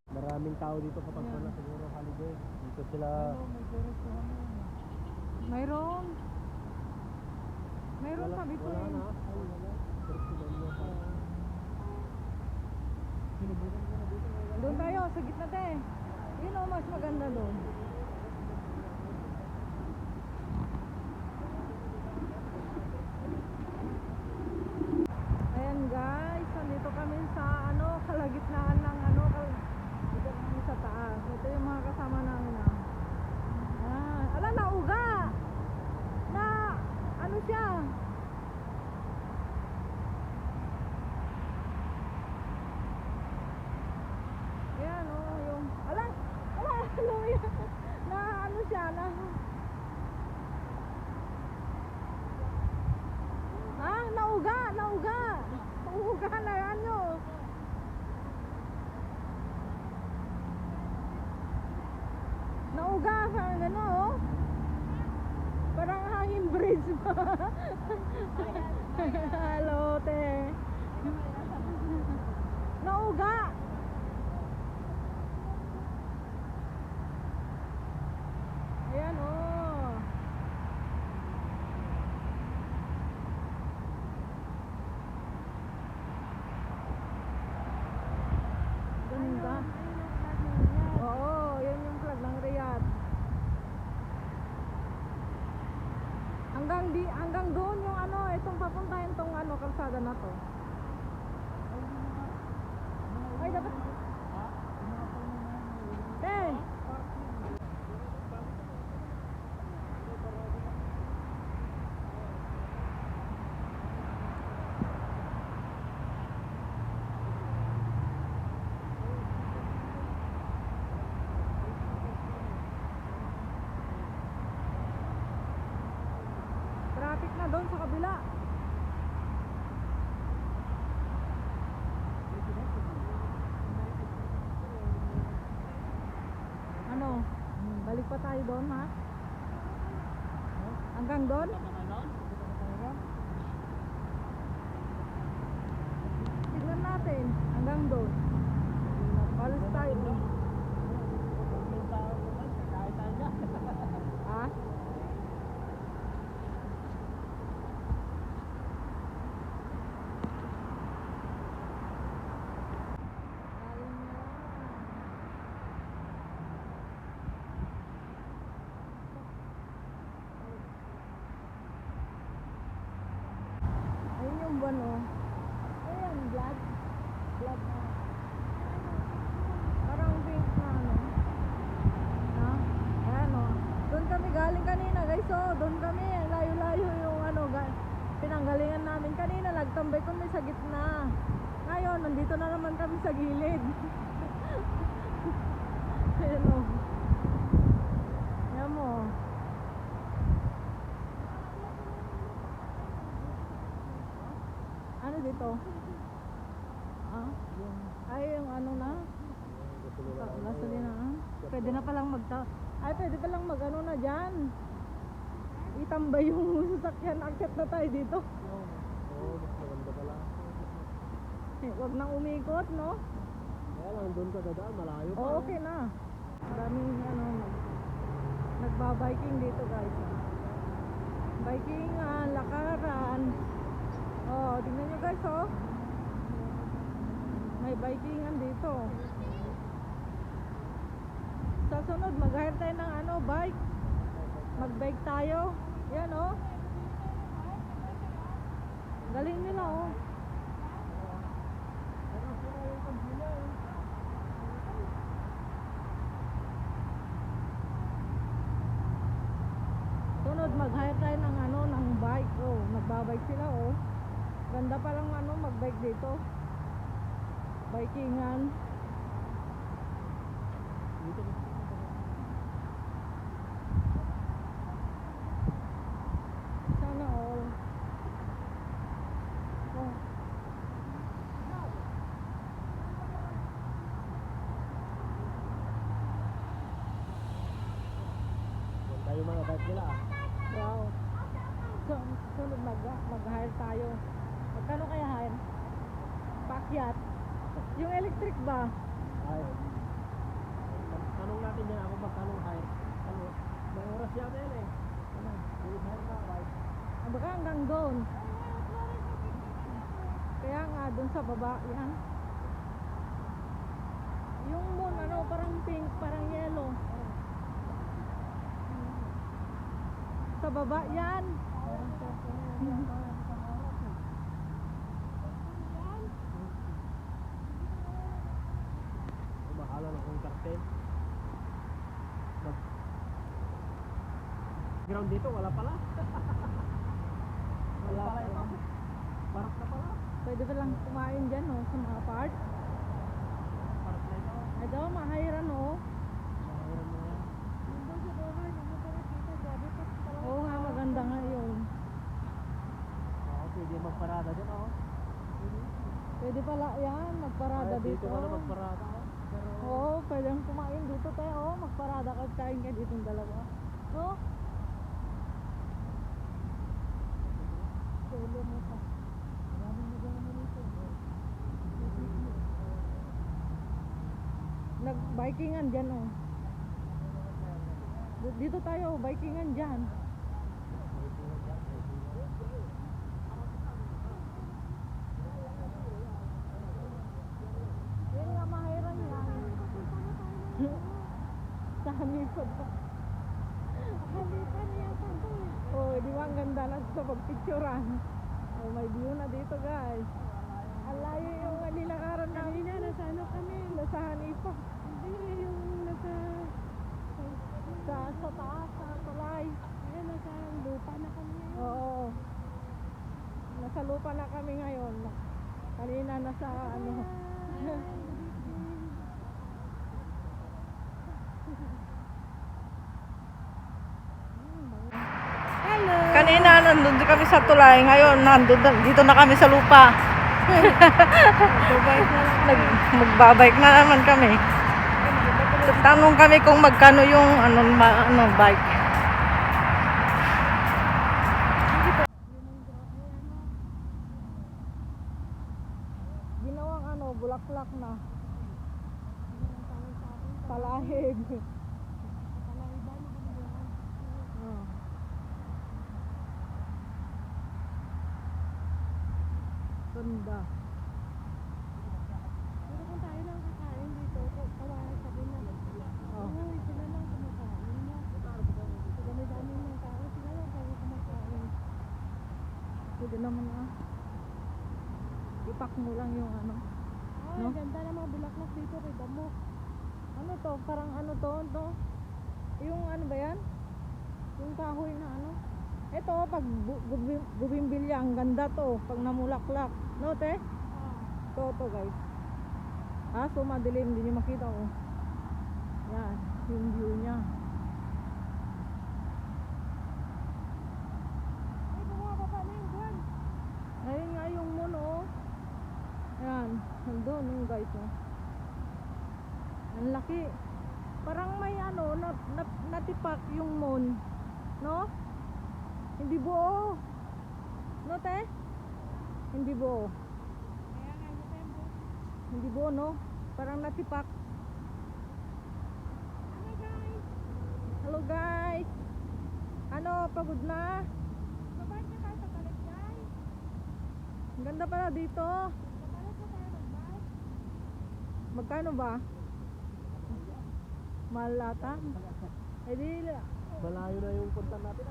Maraming tao dito kapag wala siguro holiday. Dito sila. Mayroon. Mayroon sabi ko Wala eh. na. Ay, wala. Persiganyo pa. Doon tayo, sa gitna te. Yun o, mas maganda doon. Ayan guys, nandito kami sa kalagitnaan ng dito kami sa taas. Ito yung mga kasama namin ala, nauga! Na, siya? Ayan yung, ala, na siya, nauga! Nauga na yan yun. Nauga, parang gano'n oh. Parang hangin bridge pa. Hello, te. Nauga. Ayan oh. Ganda. Oo, yan yung flag ng Riyadh. Hanggang doon yung itong papuntahin tong kalsada na to. Ay, dapat. Eh. Traffic na doon sa kabila. Balik pa tayo doon ha? Hanggang doon? Tignan natin. Hanggang doon. Balis tayo. Ha? Buwan oh. Ayan, blood na. Parang pink na ayan oh. Doon kami galing kanina guys oh. Doon kami, layo-layo yung pinanggalingan namin kanina. Nagtambay kami sa gitna. Ngayon, nandito na naman kami sa gilid. Ayan oh. Ayan mo. Ano dito? Ay, yung na? Gasolina. Pwede na palang pwede palang na dyan. Itambay yung sasakyan. Akyat na tayo dito. Mas maganda pala. Huwag nang umikot, no? Kaya lang, doon ka dadaan. Malayo pa. Okay na. Daming nagbabiking dito guys. Biking, lakaran. Oh, tingnan nyo guys oh. May bikingan dito. Sa sunod, mag-hire tayo ng bike. Mag-bike tayo. Yan oh. Galing nila oh. Sunod, mag-hire tayo ng bike oh. Nagbabike sila oh. Ganda palang mag-bike dito. Bikingan. Sana all. Oh. Tayo mga bike nila. Wow. So, sunod mag-hire tayo. Magkano kaya hire? Pakyat. Yung electric ba? Ay. Tanong natin yan ako magkano hire. Ano? May oras yata yan eh. Ano? Yung hire na right. Baka hanggang doon. Kaya nga doon sa baba yan. Yung moon ano parang pink, parang yellow. Sa baba yan. Bahala na kung kartel. Ground dito, wala pala. Wala pala ito. Park na pala. Pwede pa lang kumain dyan no, sa mga park. Park na ito. Ito, mahiran no. Mahiram mo yan. Oo nga, maganda nga yun. Oo, pwede magparada dyan ako. Pwede pala yan, magparada Ay, dito. dito ka na magparada ako. Pero, Oo, pwede kang kumain dito tayo. Oh, magparada ka, kain ka dito ng dalawa. No? Solo mo pa. Maraming nagawa nito. Nag-bikingan dyan oh. Dito tayo, bikingan dyan. Yan nga mahiran yan. Sa Hanipod pa. Halipan niya pa to. Oh, di ba ang ganda na sa pagpicturean. Oh, may view na dito guys. Ang layo yung nilakaran namin. Kanina, nasa ano kami? Nasa Hanipa. Hindi, yung nasa sa taas, sa tulay. Ayun, nasa lupa na kami. Oo. Nasa lupa na kami ngayon. Kanina nasa ano. Hello. Kanina nandun kami sa tulay, ngayon dito na kami sa lupa. Magbabike na naman kami. Tanong kami kung magkano yung bike. Ginawang bulaklak na. Palahib. Ganda. Pero kung tayo lang kakain dito, kawalan sa na. Oh. Uy, sila lang kumakain na. Sa dami-dami ng tao, sila lang tayo kumakain. Pwede naman ipak mo lang yung Ay, No? ganda ng mga bulaklak dito kay Damo. ano to, parang to. Yung ba yan? Yung kahoy na Ito, pag bubimbilya, ang ganda to. Pag namulaklak. No, te? To guys. So madilim, hindi nyo makita Yan, yung view niya. Ay, bumaba pa na yung buwan. Ayun nga yung moon Ayan, nandun yung guys Ang laki. Parang may natipak yung moon. No? Hindi buo. No, te? Hindi buo. Kaya nga, yung tempo. Hindi buo, no? Parang natipak. Hi guys! Hello, guys. Pagod na? Babalik na tayo sa balik guys. Ang ganda pala dito. Babalik na tayo mag-bike. Magkano ba? Mahal ata. Eh di, malayo na yung punta natin.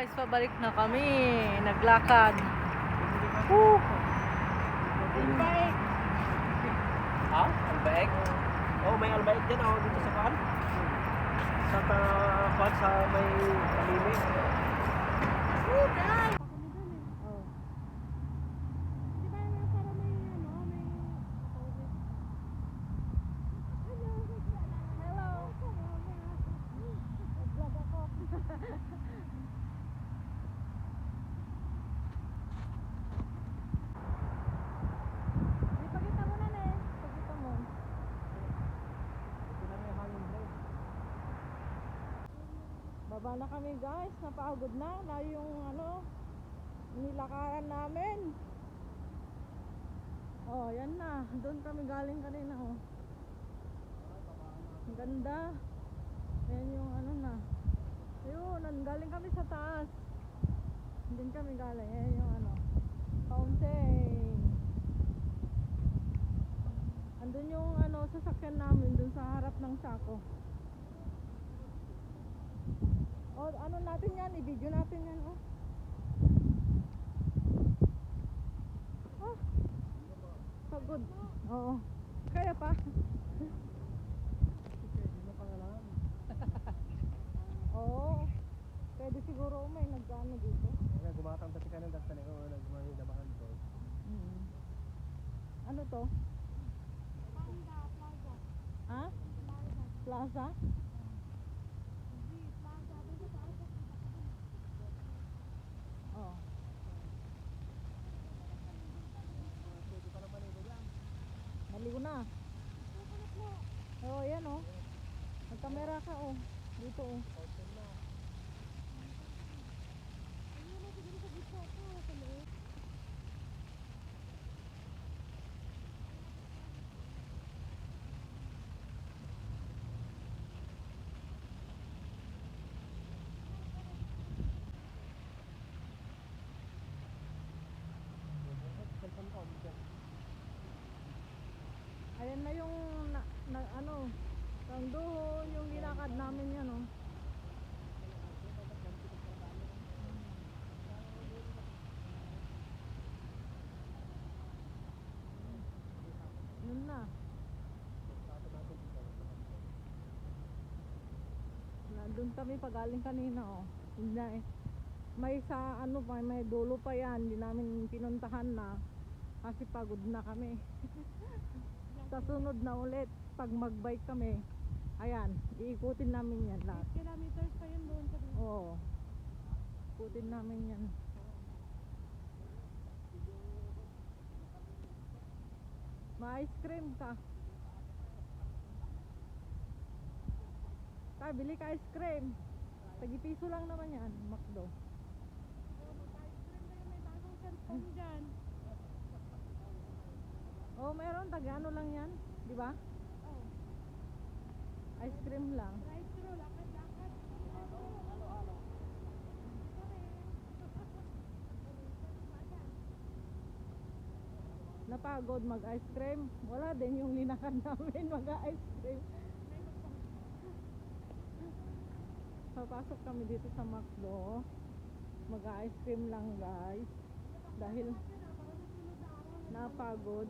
guys, pabalik na kami. Naglakad. Woo! Albaik! Ha? Albaik? Oh, may albaik dyan dito sa kan. Sa kan sa may kalimik. Oh, guys! Ako ni dun eh. Oh. Di ba yung para may may tawag Hello. Vlog ako. Ipakita mo na eh. Pagkita mo. Baba na kami guys, napagod na. Na yung ano, nilakaran namin. Oh, yan na. Doon kami galing kanina oh. Ang ganda. Ayan yung ano na. Ayun, galing kami sa taas. Hindi kami galing. Ayan yung ano, fountain. Andun yung ano, sasakyan namin dun sa harap ng Sako. O, ano natin yan, i-video natin yan, oh. Ah, pagod. Oo. Kaya pa. Pwede mo pang alam. Oo. Pwede siguro may nagkano dito. Kaya gumatang dati ka ng dasta na ikaw, nagmamay dabakan ko. Mm. Ano to? Panda, plaza. Ha? Plaza. Plaza? Hindi, plaza. Doon sa taas at Oo. Pwede pa naman ito dyan. Maliw na. Oo, yan oh. Nagkamera ka oh. Dito oh. Fountain na. ayun na, siguro sa gitna ko. Sa loob. Cellphone ko, dyan. Ayan na yung ano, doon yung nilakad namin yan oh. Yun na. Nandun kami pagaling kanina oh. Yun na eh. May sa ano pa, may dulo pa yan. Hindi namin pinuntahan na. Kasi pagod na kami. Sa sunod na ulit, pag magbike kami, ayan, iikutin namin yan lahat. 8 kilometers pa yun doon sa doon. Oo. Ikutin namin yan. Ma-ice cream ka. Tay, bili ka ice cream. Tagi-piso lang naman yan, McDo. Mag-ice cream kayo, may bagong cellphone dyan. Oh, meron taga ano lang yan, di ba? Oh, Ice cream lang. drive-thru, lakad-lakad. Napagod mag-ice cream. Wala din yung linakad namin mag-ice cream. Papasok kami dito sa McDo. Mag-ice cream lang guys. Dahil napagod.